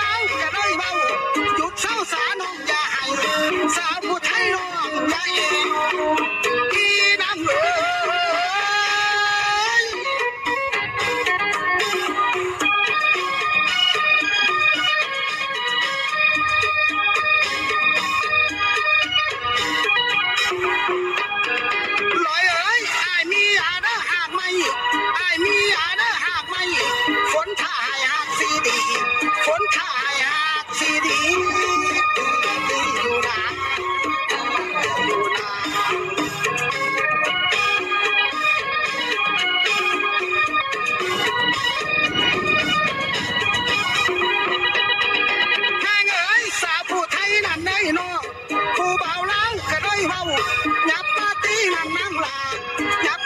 ล้าวก็ได้เบาหยุดเศร้าสาน้องอย่าให้สาวผู้ไทยน้องอย่าเองพี่นางเอ๋ย ลอยเอ้ยไอ้มีอาเด้อหากไม่ไอ้มีอาเด้อหากไม่ฝนถ่ายหากสีดีฝนถ่ายหากสีดีอยู่นะอยู่นะแห้งเอ้ยสาวผู้ไทยนั่นได้น้องผู้เบาเล้าก็ได้เบายับมาตีนั่นน้ำลายับ